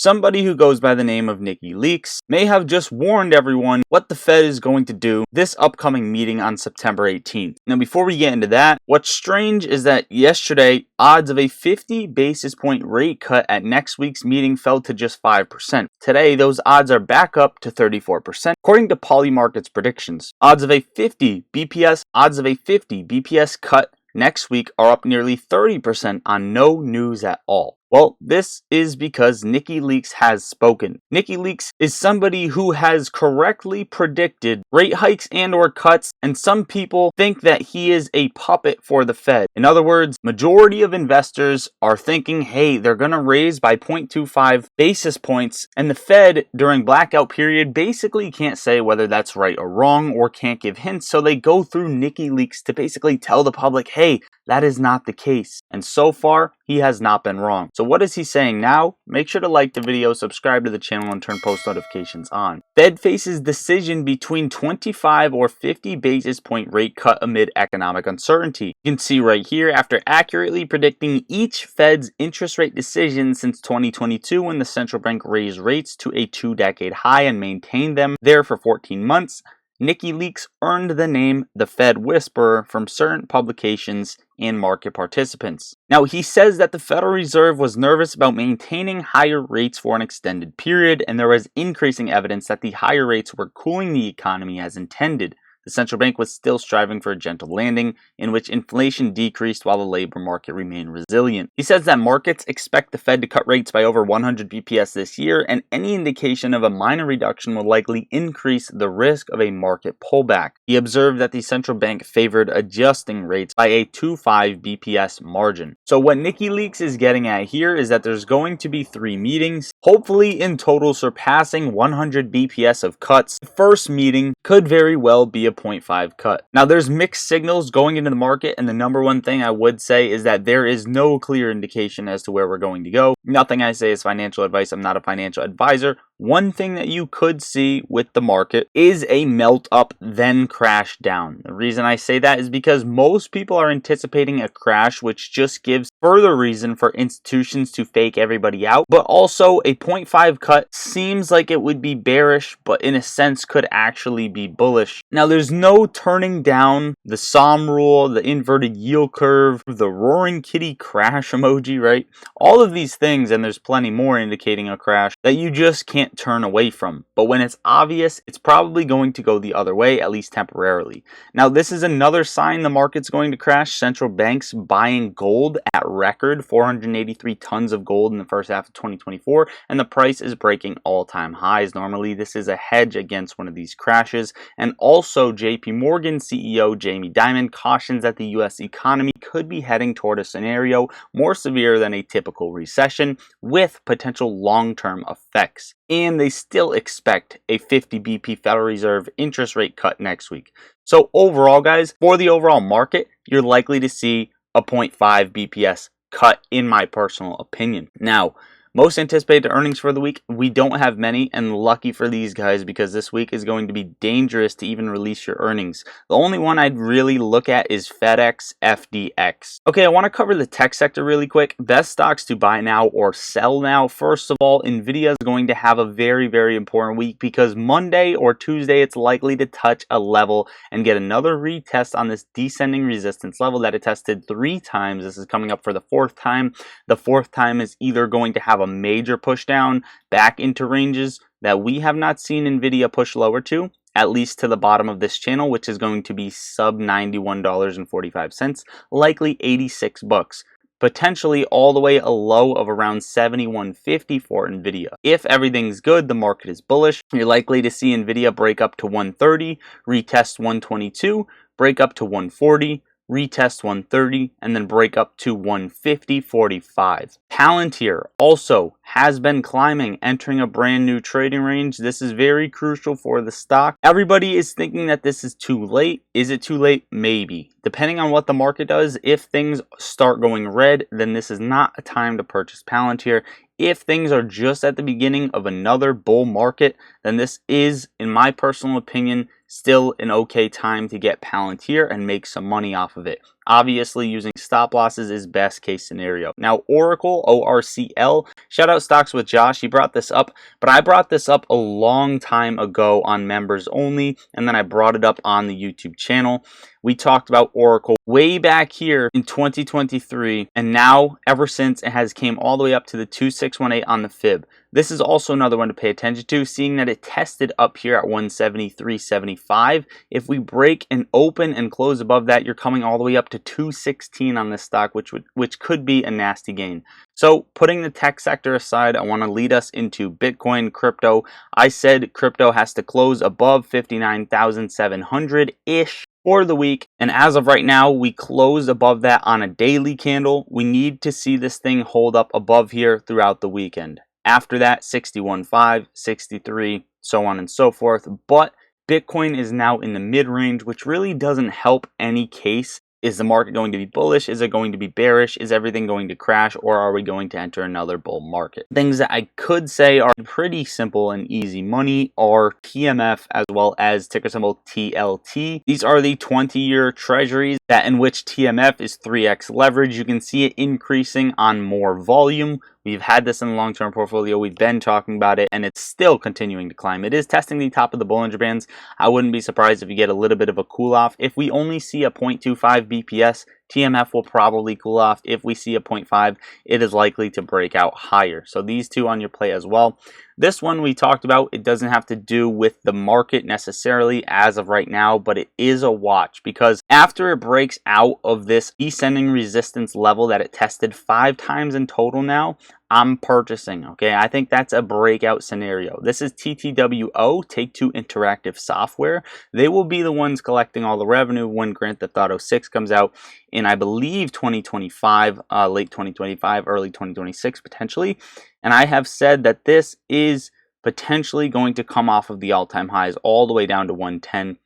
Somebody who goes by the name of Nikki Leaks may have just warned everyone what the Fed is going to do this upcoming meeting on September 18th. Now, before we get into that, what's strange is that yesterday, odds of a 50 basis point rate cut at next week's meeting fell to just 5%. Today, those odds are back up to 34%, according to Polymarket's predictions. Odds of a 50 BPS cut next week are up nearly 30% on no news at all. Well, this is because Nikki Leaks has spoken. Nikki Leaks is somebody who has correctly predicted rate hikes and or cuts, and some people think that he is a puppet for the Fed. In other words, majority of investors are thinking, hey, they're going to raise by 0.25 basis points, and the Fed during blackout period basically can't say whether that's right or wrong or can't give hints, so they go through Nikki Leaks to basically tell the public, hey, that is not the case. And so far, he has not been wrong. So what is he saying now? Make sure to like the video, subscribe to the channel, and turn post notifications on. Fed faces decision between 25 or 50 basis point rate cut amid economic uncertainty. You can see right here, after accurately predicting each Fed's interest rate decision since 2022 when the central bank raised rates to a 2-decade high and maintained them there for 14 months, Nikki Leaks earned the name the Fed Whisperer from certain publications and market participants. Now, he says that the Federal Reserve was nervous about maintaining higher rates for an extended period, and there was increasing evidence that the higher rates were cooling the economy as intended. The central bank was still striving for a gentle landing in which inflation decreased while the labor market remained resilient. He says that markets expect the Fed to cut rates by over 100 BPS this year, and any indication of a minor reduction will likely increase the risk of a market pullback. He observed that the central bank favored adjusting rates by a 2.5 BPS margin. So what Nikki Leaks is getting at here is that there's going to be 3 meetings, hopefully in total surpassing 100 BPS of cuts. The first meeting could very well be a 0.5 cut. Now, there's mixed signals going into the market, and the number one thing I would say is that there is no clear indication as to where we're going to go. Nothing I say is financial advice. I'm not a financial advisor. One thing that you could see with the market is a melt up, then crash down. The reason I say that is because most people are anticipating a crash, which just gives further reason for institutions to fake everybody out. But also, a 0.5 cut seems like it would be bearish, but in a sense could actually be bullish. Now, there's no turning down the SOM rule, the inverted yield curve, the roaring kitty crash emoji, right? All of these things, and there's plenty more indicating a crash, that you just can't turn away from. But when it's obvious, it's probably going to go the other way, at least temporarily. Now, this is another sign the market's going to crash. Central banks buying gold at record 483 tons of gold in the first half of 2024, and the price is breaking all-time highs. Normally, this is a hedge against one of these crashes. And also, JP Morgan CEO Jamie Dimon cautions that the US economy could be heading toward a scenario more severe than a typical recession with potential long-term effects. And they still expect a 50 BP Federal Reserve interest rate cut next week. So overall, guys, for the overall market, you're likely to see a 0.5 BPS cut in my personal opinion. Now, most anticipated earnings for the week, we don't have many, and lucky for these guys because this week is going to be dangerous to even release your earnings. The only one I'd really look at is FedEx FDX. Okay, I want to cover the tech sector really quick. Best stocks to buy now or sell now. First of all, Nvidia is going to have a very, very important week because Monday or Tuesday it's likely to touch a level and get another retest on this descending resistance level that it tested 3 times. This is coming up for the 4th time. The 4th time is either going to have a major push down back into ranges that we have not seen Nvidia push lower to, at least to the bottom of this channel, which is going to be sub $91.45, likely 86 bucks. Potentially all the way a low of around 71.50 for Nvidia. If everything's good, the market is bullish. You're likely to see Nvidia break up to 130, retest 122, break up to 140, retest 130, and then break up to 150.45. Palantir also has been climbing, entering a brand new trading range. This is very crucial for the stock. Everybody is thinking that this is too late. Is it too late? Maybe. Depending on what the market does, if things start going red, then this is not a time to purchase Palantir. If things are just at the beginning of another bull market, then this is, in my personal opinion, still an okay time to get Palantir and make some money off of it. Obviously, using stop losses is best case scenario. Now, Oracle, ORCL, shout out Stocks with Josh. He brought this up, but I brought this up a long time ago on members only, and then I brought it up on the YouTube channel. We talked about Oracle way back here in 2023, and now ever since it has came all the way up to the 2618 on the fib. This is also another one to pay attention to, seeing that it tested up here at 173.75. If we break and open and close above that, you're coming all the way up to 216 on this stock, which could be a nasty gain. So putting the tech sector aside, I want to lead us into Bitcoin, crypto. I said crypto has to close above 59,700-ish for the week, and as of right now we closed above that on a daily candle. We need to see this thing hold up above here throughout the weekend. After that, 61.5, 63, so on and so forth. But Bitcoin is now in the mid-range, which really doesn't help any case. Is the market going to be bullish? Is it going to be bearish? Is everything going to crash? Or are we going to enter another bull market? Things that I could say are pretty simple and easy money are TMF as well as ticker symbol TLT. These are the 20-year treasuries that in which TMF is 3x leverage. You can see it increasing on more volume. We've had this in the long-term portfolio. We've been talking about it, and it's still continuing to climb. It is testing the top of the Bollinger Bands. I wouldn't be surprised if you get a little bit of a cool-off. If we only see a 0.25 BPS, TMF will probably cool off. If we see a 0.5, it is likely to break out higher. So these two on your play as well. This one we talked about, it doesn't have to do with the market necessarily as of right now, but it is a watch because after it breaks out of this descending resistance level that it tested 5 times in total now, I'm purchasing, okay? I think that's a breakout scenario. This is TTWO, Take-Two Interactive Software. They will be the ones collecting all the revenue when Grand Theft Auto 6 comes out in, I believe, 2025, late 2025, early 2026 potentially. And I have said that this is potentially going to come off of the all-time highs all the way down to 110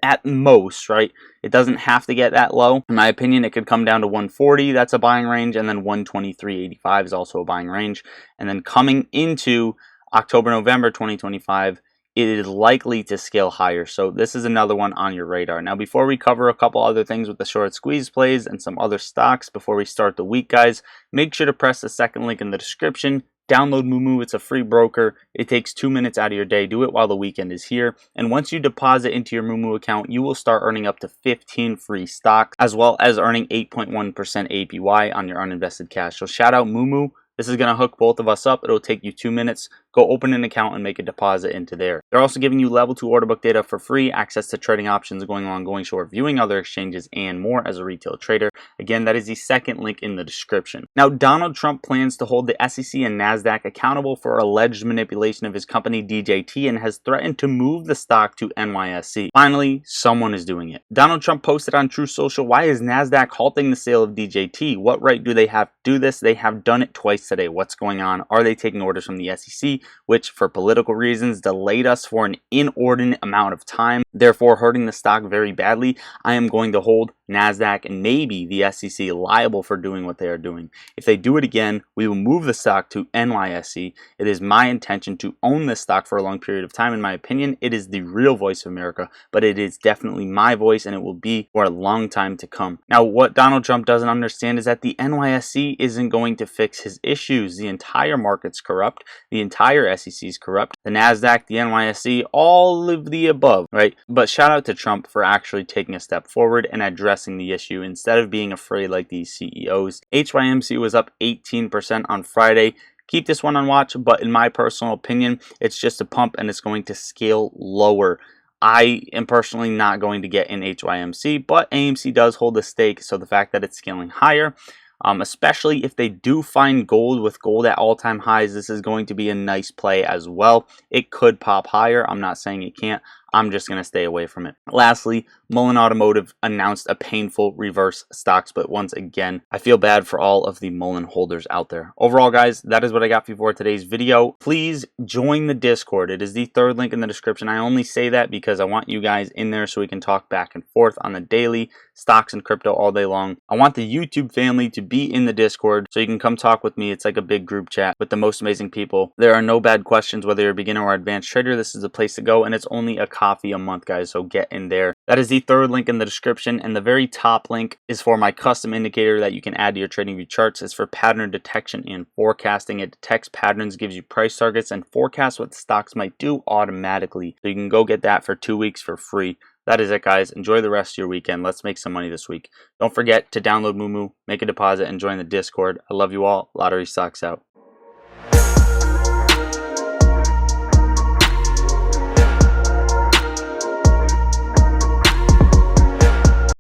at most, right? It doesn't have to get that low. In my opinion, it could come down to 140. That's a buying range. And then 123.85 is also a buying range. And then coming into October, November 2025, it is likely to scale higher. So this is another one on your radar. Now, before we cover a couple other things with the short squeeze plays and some other stocks before we start the week, guys, make sure to press the second link in the description. Download Moomoo. It's a free broker. It takes 2 minutes out of your day. Do it while the weekend is here. And once you deposit into your Moomoo account, you will start earning up to 15 free stocks, as well as earning 8.1% APY on your uninvested cash. So shout out Moomoo. This is going to hook both of us up. It'll take you 2 minutes. Go open an account and make a deposit into there. They're also giving you level 2 order book data for free, access to trading options, going long, going short, viewing other exchanges, and more as a retail trader. Again, that is the second link in the description. Now, Donald Trump plans to hold the SEC and NASDAQ accountable for alleged manipulation of his company DJT and has threatened to move the stock to NYSE. Finally, someone is doing it. Donald Trump posted on Truth Social, "Why is NASDAQ halting the sale of DJT? What right do they have to do this? They have done it twice today. What's going on? Are they taking orders from the SEC?" which for political reasons delayed us for an inordinate amount of time, therefore hurting the stock very badly. I am going to hold NASDAQ and maybe the SEC liable for doing what they are doing. If they do it again, we will move the stock to NYSE. It is my intention to own this stock for a long period of time. In my opinion, it is the real voice of America, but it is definitely my voice and it will be for a long time to come. Now, what Donald Trump doesn't understand is that the NYSE isn't going to fix his issues. The entire market's corrupt. The entire SEC is corrupt. The NASDAQ, the NYSE, all of the above, right? But shout out to Trump for actually taking a step forward and addressing the issue instead of being afraid like these CEOs. HYMC was up 18% on Friday. Keep this one on watch, but in my personal opinion, it's just a pump and it's going to scale lower. I am personally not going to get in HYMC, but AMC does hold a stake, so the fact that it's scaling higher, especially if they do find gold with gold at all-time highs, this is going to be a nice play as well. It could pop higher. I'm not saying it can't. I'm just going to stay away from it. Lastly, Mullen Automotive announced a painful reverse stock split once again. I feel bad for all of the Mullen holders out there. Overall, guys, that is what I got for you for today's video. Please join the Discord. It is the third link in the description. I only say that because I want you guys in there so we can talk back and forth on the daily stocks and crypto all day long. I want the YouTube family to be in the Discord so you can come talk with me. It's like a big group chat with the most amazing people. There are no bad questions, whether you're a beginner or advanced trader. This is the place to go, and it's only a coffee a month, guys, so get in there. That is the third link in the description, and the very top link is for my custom indicator that you can add to your TradingView charts. It's for pattern detection and forecasting. It detects patterns, gives you price targets, and forecasts what stocks might do automatically. So you can go get that for 2 weeks for free. That is it, guys. Enjoy the rest of your weekend. Let's make some money this week. Don't forget to download Moomoo, make a deposit, and join the Discord. I love you all. Lottery Stocks out.